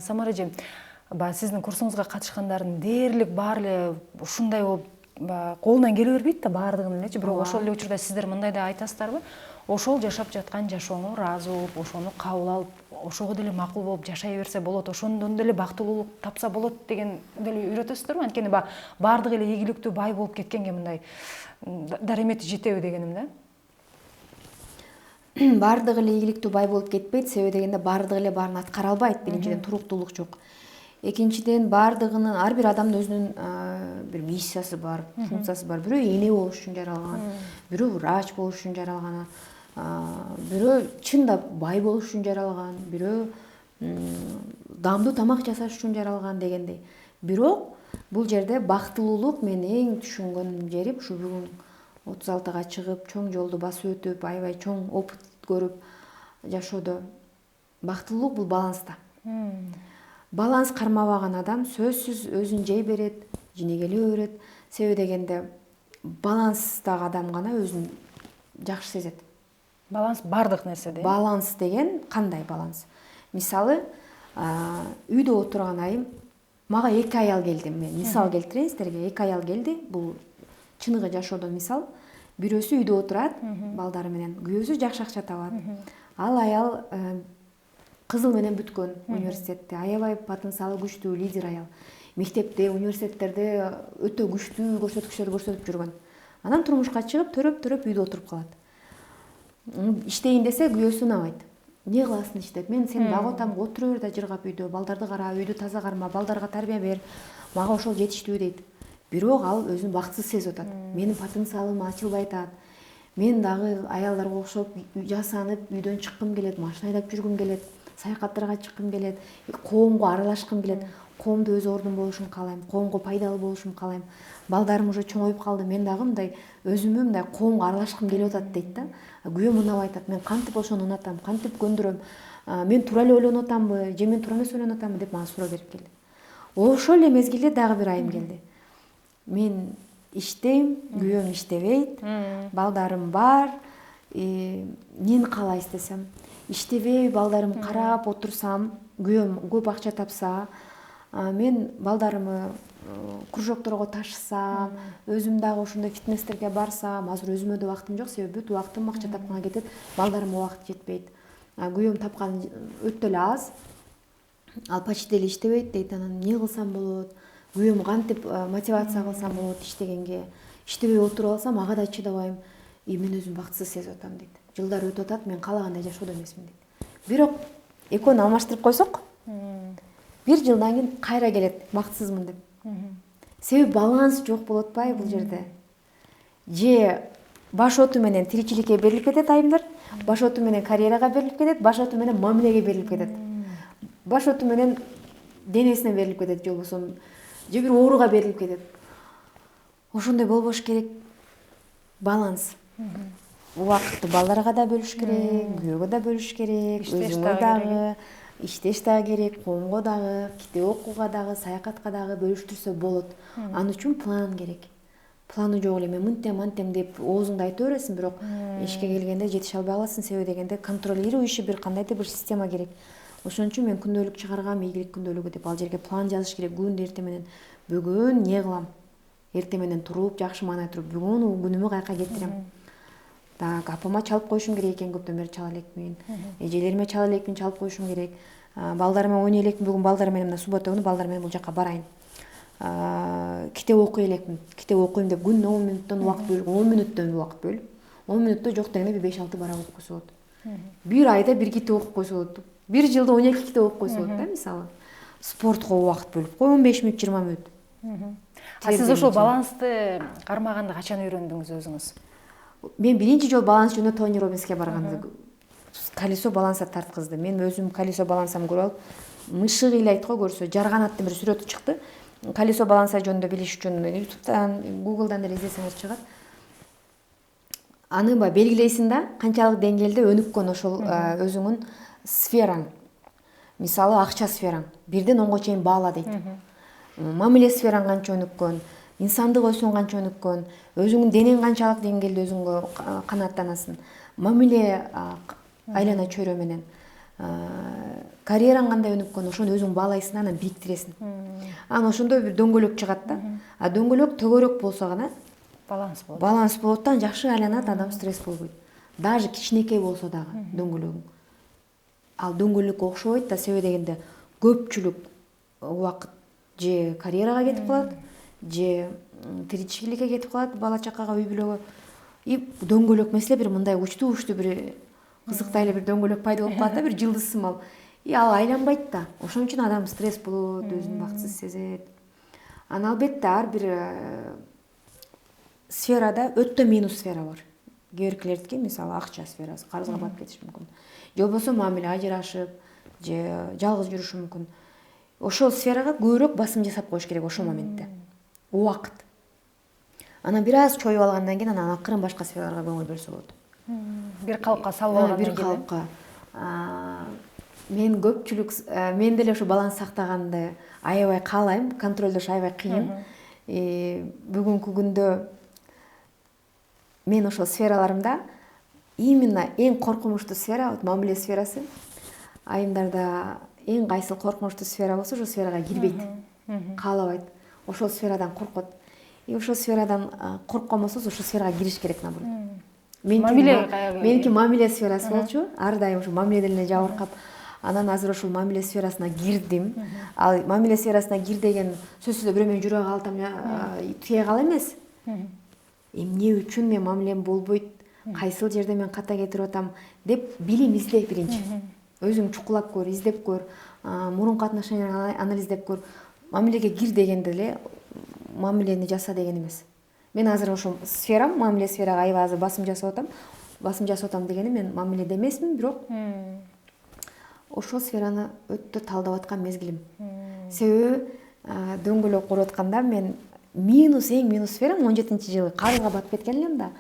Самара эже, сиздин курсуңузга катышкандардын дээрлик баары эле ушундай болуп колунан келе бербейт да баардыгын элечи, бирок ошол эле учурда сиздер мындай да айтасыздарбы? Ошол жашап жаткан жашооңо ыраазы болуп, ошону кабыл алып, ошого деле макул болуп жашай берсе болот, ошондон деле бактылуулук тапса болот деген деле үйрөтөсүздөрбү? Анткени баардыгы эле ийгиликтүү бай болуп кеткенге мындай даремети жетеби дегеним да. Баардыгы эле ийгиликтүү бай болуп кетпейт, себеби дегенде баардыгы эле баарын аткара албайт. Биринчиден туруктуулук жок. Экинчиден баардыгынын ар бир адамдын өзүнүн бир миссиясы бар, функциясы бар. Бирөө эне болуш үчүн жаралган, бирөө врач болуш үчүн жаралган, бирөө чындап бай болуш үчүн жаралган, бирөө даамдуу тамак жасаш үчүн жаралган дегендей. Бирок бул жерде бактылуулук мен эң түшүнгөн жери ушу бүгүн 36-га чыгып, чоң жолду басып өтүп, аябай чоң опыт көрүп жашоодо бактылуулук бул баланста. Баланс кармабаган адам сөзсүз өзүн жей берет, жинегелей берет. Себеби дегенде баланстагы адам гана өзүн жакшы сезет. Баланс бардык нерседе. Баланс деген кандай баланс? Мисалы, үйдө отурган айым, мага 2 аял келди. Мен мисал келтирейин сиздерге. 2 аял келди. Бул чыныгы жашоодон мисал. Бирөөсү үйдө отурат, балдары менен, күйөөсү жакшы акча табат. Ал аял кызыл менен бүткөн университетте, аябай потенциалы күчтүү лидер аял. Мектепте, университеттерде өтө күчтүү көрсөткүчтөрдү көрсөтүп жүргөн. Анан турмушка чыгып, төрөп үйдө отуруп калат. Иштейин десе күйөөсү унабайт. Не кыласың иштеп? Мен сени багып атам, отура бер да жыргап үйдө, балдарды кара, үйдү таза карма, балдарга тарбия бер. Мага ошол жетиштүү дейт. Бирок ал өзүн бактысыз сезип атат. Менин потенциалым ачылбай атат. Мен дагы аялдарга окшоп жасанып үйдөн чыккым келет, машина айдап жүргүм келет, саякаттарга чыккым келет, коомго аралашкым келет. коомдо өз ордум болушун каалайм, коомго пайдалуу болушун каалайм. Балдарым уже чоңоюп калды, мен дагы мындай өзүмө мындай коомго аралашкым келип атат дейт да. Күйөөм унабай атат, мен кантип ошону унатам, кантип көндүрөм, мен туура эле ойлонуп атамбы же мен туура эмес ойлонуп атамбы деп мага суроо берип келди. Ошол эле мезгилде дагы бир айым келди. Мен иштейм, күйөөм иштебейт, балдарым бар, эмнени каалайсыз десем, иштебей балдарымды карап отурсам, күйөөм көп акча тапса, мен балдарымы кружокторго ташысам, өзүм дагы ошондой фитнестерге барсам, азыр өзүмө да убактым жок, себеби бүт убактым акча тапканга кетет, балдарыма убакыт жетпейт. Күйөөм тапкан өтө эле аз, ал почти эле иштебейт дейт. Анан эмне кылсам болот? Күйөөм кантип мотивация кылсам болот иштегенге? Иштебей отуруп алсам, ага да чыдабайм. Мен өзүм бактысыз сезип атам дейт. Жылдар өтүп атат, мен каалагандай жашоодо эмесмин дейт. Бирок экөөнү алмаштырып койсок, бир жылдан кийин кайра келет бактысызмын деп. Себеби баланс жок болуп атпайбы бул жерде? Же баш оту менен тиричиликке берилип кетет айымдар, баш оту менен карьерага берилип кетет, баш оту менен мамилеге берилип кетет. Баш оту менен денесине берилип кетет, же болбосо же бир ооруга берилип кетет. Ошондой болбош керек. Баланс. Убакытты балдарга да бөлүш керек, күйөөгө да бөлүш керек, өзүңө дагы, иштеш дагы керек, коомго дагы, китеп окууга дагы, саякатка дагы бөлүштүрсө болот. Ал үчүн план керек. Планы жок эле мен мынтем антем деп оозуңда айта бересиң, бирок ишке келгенде жетише албай каласың, себеби дегенде контролирующий бир кандайдыр бир система керек. Ошон үчүн мен күндөлүк чыгаргам, ийгилик күндөлүгү деп, ал жерге план жазыш керек. Бүгүн эртең менен, бүгүн эмне кылам? Эртең менен туруп, жакшы маанай туруп, бүгүн күнүмө каяка кетирем? Так, апама чалып коюшум керек экен, көптөн бери чала элекмин. Эжелериме чала элекмин, чалып коюшум керек. Балдарыма ойной элекмин, бүгүн балдар менен суббота күнү балдар менен бул жака барайын. Китеп окуй элекмин, китеп окуйм деп күнүнө 10 мүнөттөн убакыт бөлүп, 10 мүнөттөн убакыт бөлүп, 10 мүнөттө жок дегенде 5-6 барак окуп койсо болот. Бир айда бир китеп окуп койсо болот. Бир жылда 12 китеп окуп койсо болот да, мисалы. Спортко убакыт бөлүп кой, 15 мүнөт, 20 мүнөт. Сиз ошол балансты кармаганды качан үйрөндүңүз өзүңүз? Мен биринчи жолу баланс жөнүндө Тони Роббинске барганда колесо баланса тарткызды. Мен өзүм колесо балансамды көрүп алып, мышык ыйлайт го көрсө, жарганаттын бир сүрөтү чыкты. Колесо баланса жөнүндө билиш үчүн YouTube'дан, Google'дан деле издесеңиз чыгат. Аны белгилейсиң да, канчалык деңгээлде өнүккөн ошол өзүңүн сфераң. Мисалы, акча сфераң 1ден 10го чейин баала дейт. Мамиле сфераң канча өнүккөн, инсандык өсүң канча өнүккөн, өзүңүн денең канчалык деңгээлде өзүңгө канааттанасың. Мамиле айлана чөйрө менен. Карьераң кандай өнүккөн, ошону өзүң баалайсың, анан бириктиресиң. Анан ошондо бир дөңгөлөк чыгат да. Дөңгөлөк төгөрөк болсо гана Баланс болот. Баланс болот да, жакшы айланат, адам стресс болбойт. Даже кичинекей болсо дагы дөңгөлөгүң. Ал дөңгөлөккө окшобойт да, себеби дегенде көпчүлүк убакыт же карьерага кетип калат, же тиричиликке кетип калат, бала чакага, үй бүлөгө. И дөңгөлөк маселе бир мындай учтуу бир кызыктай эле бир дөңгөлөк пайда болуп калат да, бир жылдыз сымал. И ал айланбайт да. Ошон үчүн адам стресс болот, өзүн бактысыз сезет. Анан албетте ар бир сферада өтө минус сфера бар. Кээ биркилердики, мисалы, акча сферасы карызга батып кетиши мүмкүн. Же болбосо мамиле ажырашып, же жалгыз жүрүшү мүмкүн. Ошол сферага көбүрөөк басым жасап коюш керек ошол моментте. Убакыт. Анан бир аз чоюп алгандан кийин анан акырын башка сфераларга көңүл бөлсө болот. Бир калыпка салып алгандан кийин. Бир калыпка. Мен көпчүлүк мен деле ошо баланс сактаганды аябай каалайм, контролдош аябай кыйын. Бүгүнкү күндө мен ошол сфераларымда именно эң коркунучтуу сфера мамиле сферасы. Айымдарда эң кайсы коркунучтуу сфера болсо, ошол сферага кирбейт, каалабайт. Ошол сферадан коркот. И ошол сферадан корккон болсо, ошол сферага кириш керек наоборот. Меники мамиле сферасы болчу. Ар дайым ошо мамиледен эле жабыркап, анан азыр ошол мамиле сферасына кирдим. Ал мамиле сферасына кир деген сөзсүз эле бирөө менин жүрөгү алтам тие кал эмес. Эмне үчүн мен мамилем болбойт, кайсыл жерде мен ката кетирип атам деп билим изде биринчи. Өзүң чукулап көр, издеп көр, мурунку отношенияңды анализдеп көр. Мамилеге кир дегенде эле мамилени жаса деген эмес. Мен азыр ошол сферам, мамиле сферага аябай азыр басым жасап атам. Басым жасап атам дегени мен мамиледе эмесмин, бирок ошол сфераны өтө талдап аткан мезгилим. Себеби дөңгөлөк куруп атканда мен эң минус сферам 17-жылы карызга батып кеткен элем да.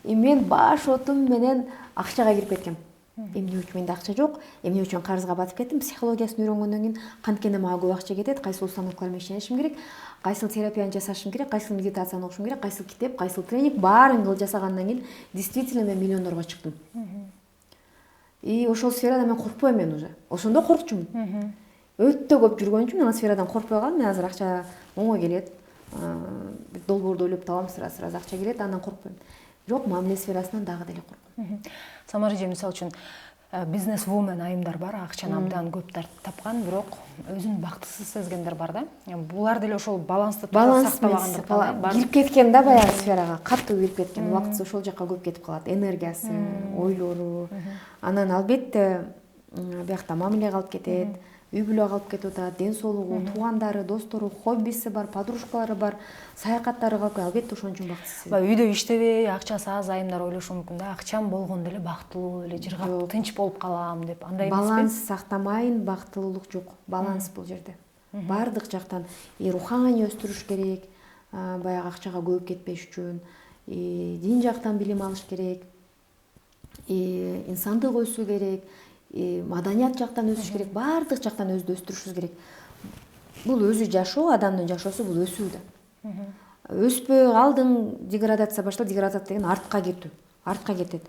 Мен баш отум менен акчага кирип кеткем. Эмне үчүн менде акча жок, эмне үчүн карызга батып кеттим? Психологиясын үйрөнгөндөн кийин канткенде мага көп акча кетет, кайсыл установкалар менен ишенишим керек, кайсыл терапияны жасашым керек, кайсыл медитацияны окушум керек, кайсыл китеп, кайсыл тренинг баарын кылып жасагандан кийин действительно мен миллиондорго чыктым. И ошол сферада мен коркпойм мен уже. Ошондо коркчумун. Өтө көп жүргөн үчүн мен ал сферадан коркпой калдым. Мен азыр акча оңой келет. Долбоорду ойлоп табам, сразу акча келет, андан коркпойм. Бирок мамиле сферасынан дагы деле корком. Самара эже, мисалы үчүн бизнес-вумен айымдар бар, акчаны абдан көп тапкан, бирок өзүн бактысыз сезгендер бар да. Булар деле ошол балансты сактабагандыктан кирип кеткен да баягы сферага, катуу кирип кеткен. Убактысы ошол жака көп кетип калат, энергиясы, ойлору. Анан албетте биякта мамиле калып кетет, үй бүлө калып кетип атат, ден соолугу, туугандары, достору, хоббиси бар, подружкалары бар, саякаттары калып, албетте ошон үчүн бактысыз. Үйдө иштебей, акчасы аз айымдар ойлошу мүмкүн да, акчам болгондо эле бактылуу эле жыргап тынч болуп калам деп. Андай эмеспи? Баланс сактамайын, бактылуулук жок. Баланс бул жерде. Бардык жактан руханий өстүрүш керек, баягы акчага көп кетпеш үчүн, дин жактан билим алыш керек, инсандык өсүү керек, маданият жактан өсүш керек, бардык жактан өзүдү өстүрүшүбүз керек. Бул өзү жашоо, адамдын жашоосу бул өсүү да. Өспөй калдың, деградация башталат, деградация деген артка кетүү, артка кетет.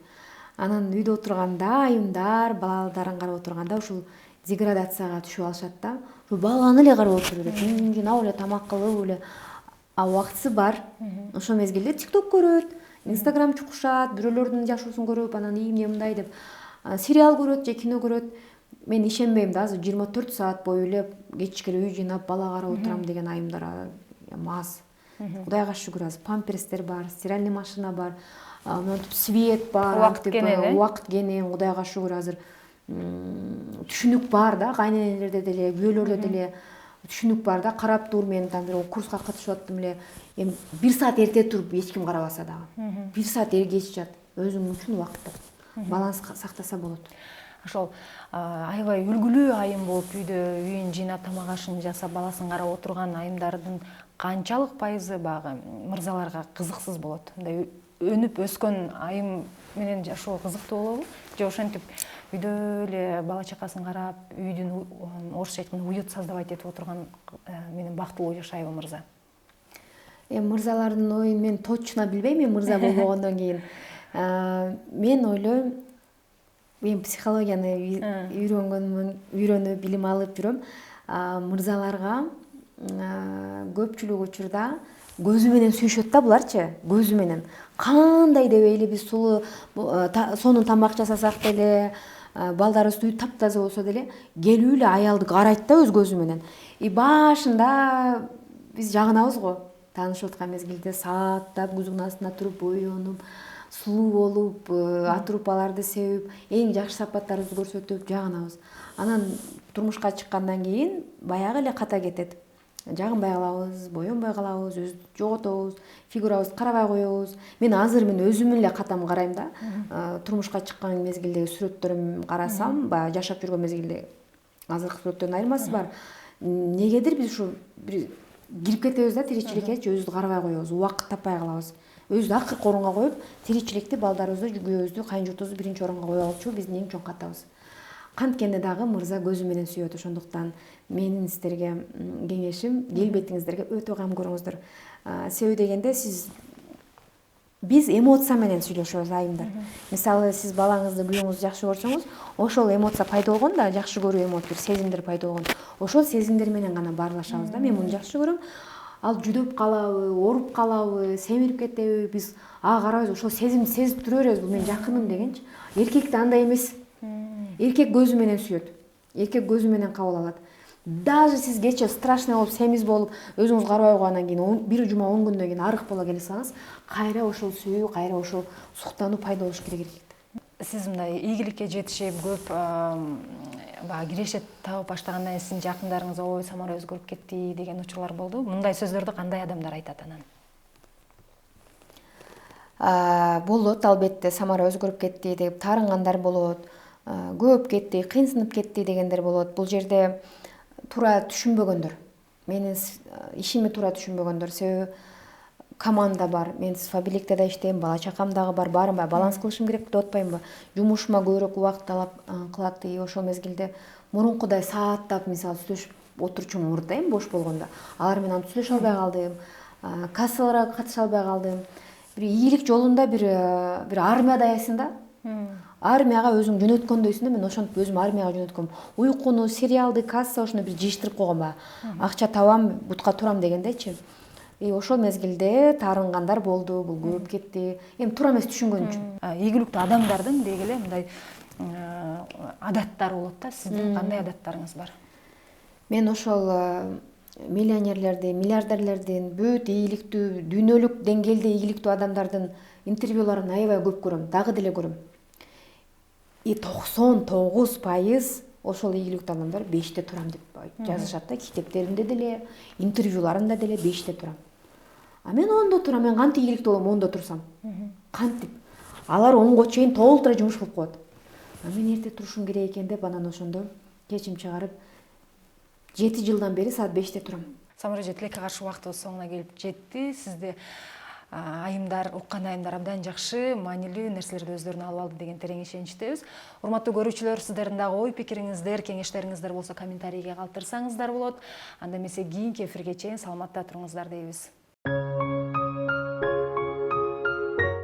Анан үйдө отурганда айымдар балдарын карап отурганда ушул деградацияга түшүп алышат да. Ушул баланы эле карап отуруп берет, жинап эле тамак кылып эле. Убактысы бар. Ошол мезгилде TikTok көрөт, Instagram чукушат, бирөөлөрдүн жашоосун көрүп, анан эмне мындай деп сериал көрөт же кино көрөт. Мен ишенбейм да, азыр 24 саат бою эле кечке үй жыйнап бала карап отурам деген айымдар аз. Кудайга шүгүр, азыр памперстер бар, стиральный машина бар, монтип свет бар, убакыт кенен, Кудайга шүгүр, азыр түшүнүк бар да, кайненелерде деле, күйөөлөрдө деле түшүнүк бар да, карап тур. Мен там курска катышып аттым эле. Эми 1 саат эрте туруп эч ким карабаса дагы. 1 саат кеч жат. Өзүң үчүн убакыт бар. Баланс сактаса болот. Ошол аябай үлгүлүү айым болуп үйдө үйүн жыйнап тамак ашын жасап баласын карап отурган айымдардын канчалык пайызы багы мырзаларга кызыксыз болот? Мындай өнүп өскөн айым менен жашоо кызыктуу болобу? Же ошентип үйдө эле бала чакасын карап, үйдүн орусча айтканда уют создавать этип отурган менен бактылуу жашайбы мырза? Мырзалардын оюн мен точно билбейм, мен мырза болбогондон кийин. Мен ойлойм, мен психологияны үйрөнүп, билим алып жүрөм. Мырзаларга көпчүлүк учурда көзү менен сүйүшөт да буларчы, көзү менен. Кандай дебейли биз сулуу сонун тамак жасасак деле, балдарыбыз үй таптаза болсо деле, келип эле аялды карайт да өз көзү менен. Башында биз жагынабыз го. Таанышып аткан мезгилде сааттап көзүнүн астына туруп, боёнуп, сулуу болуп, атрупаларды себип, эң жакшы сапаттарыбызды көрсөтүп жагынабыз. Анан турмушка чыккандан кийин баягы эле ката кетет. Жагынбай калабыз, боёнбой калабыз, өзүбүздү жоготобуз, фигурабызды карабай коебуз. Мен өзүмдүн эле катамды карайм да. Турмушка чыккан мезгилдеги сүрөттөрүмдү карасам, баягы жашап жүргөн мезгилде азыркы сүрөттөрдүн айырмасы бар. Негедир биз ушу кирип кетебиз да тиричиликке, өзүбүздү карабай коебуз, убакыт таппай калабыз. Өзүдү акыркы орунга коюп, тиричиликти, балдарыбызды, күйөөбүздү, кайынжуртубузду биринчи орунга коюп алчу биздин эң чоң катабыз. Канткенде дагы мырза көзү менен сүйөт. Ошондуктан менин сиздерге кеңешим, келбетиңиздерге өтө кам көрүңүздөр. Себеби дегенде биз эмоция менен сүйлөшөбүз айымдар. Мисалы, сиз балаңызды, күйөөңүздү жакшы көрсөңүз, ошол эмоция пайда болгон да, жакшы көрүү эмоция, бир сезимдер пайда болгон. Ошол сезимдер менен гана баарлашабыз да. Мен муну жакшы көрөм. Ал жүдөп калабы, ооруп калабы, семирип кетеби, биз карабайбыз, ошол сезимди сезип тура беребиз, бул менин жакыным дегенчи. Эркекте андай эмес. Эркек көзү менен сүйөт. Эркек көзү менен кабыл алат. Даже сиз кече страшный болуп, семиз болуп, өзүңүз карабай койгондон кийин, бир жума 10 күндөн кийин арык боло келсеңиз, кайра ошол сүйүү, кайра ошол суктануу пайда болуш керек эркекте. Сиз мындай ийгиликке жетишип, көп баягы кирешет таап баштагандан кийин сиздин жакындарыңыз ой Самара өзгөрүп кетти деген учурлар болду. Мындай сөздөрдү кандай адамдар айтат анан? Болот, албетте, Самара өзгөрүп кетти деп таарынгандар болот. Көп кетти, кыйынсынып кетти дегендер болот. Бул жерде туура түшүнбөгөндөр, менин ишими туура түшүнбөгөндөр. Себеби команда бар, мен Фабиликте да иштейм, бала чакам дагы бар, баарын баланс кылышым керек деп атпаймынбы? Жумушума көбүрөөк убакыт талап кылат, и ошол мезгилде мурункудай сааттап мисалы сүйлөшүп отурчумун мурда эми бош болгондо. Алар менен сүйлөшө албай калдым, кассаларга катыша албай калдым. Бир ийгилик жолунда бир армияда аясында. Армияга өзүң жөнөткөндөйсүң да, мен ошентип өзүм армияга жөнөткөм. Уйкуну, сериалды, касса ошону бир жыйыштырып койгом баягы. Акча табам, бутка турам дегендейчи. И ошол мезгилде таарынгандар болду, бул көп кетти. Эми туура эмес түшүнгөн үчүн. Ийгиликтүү адамдардын дегеле мындай адаттары болот да. Сиздин кандай адаттарыңыз бар? Мен ошол миллионерлердин, миллиардерлердин, бүт ийгиликтүү, дүйнөлүк деңгээлде ийгиликтүү адамдардын интервьюларын аябай көп көрөм, дагы деле көрөм. И 99% ошол ийгиликтүү адамдар 5те турам деп жазышат да, китептеринде деле, интервьюларында деле 5те турам. А мен 10до турам, мен кантип ийгиликтүү болом 10до турсам? Кантип? Алар 10го чейин толтура жумуш кылып коет. А мен эрте турушум керек экен деп анан ошондо чечим чыгарып 7 жылдан бери саат 5те турам. Самара эже, тилекке каршы убактыбыз соңуна келип жетти. Сизде айымдар, уккан айымдар абдан жакшы, маанилүү нерселерди өздөрүнө алып алды деген терең ишеничтебиз. Урматтуу көрүүчүлөр, сиздердин дагы ой пикириңиздер, кеңештериңиздер болсо комментарийге калтырсаңыздар болот. Анда эмесе кийинки эфирге чейин саламатта туруңуздар дейбиз.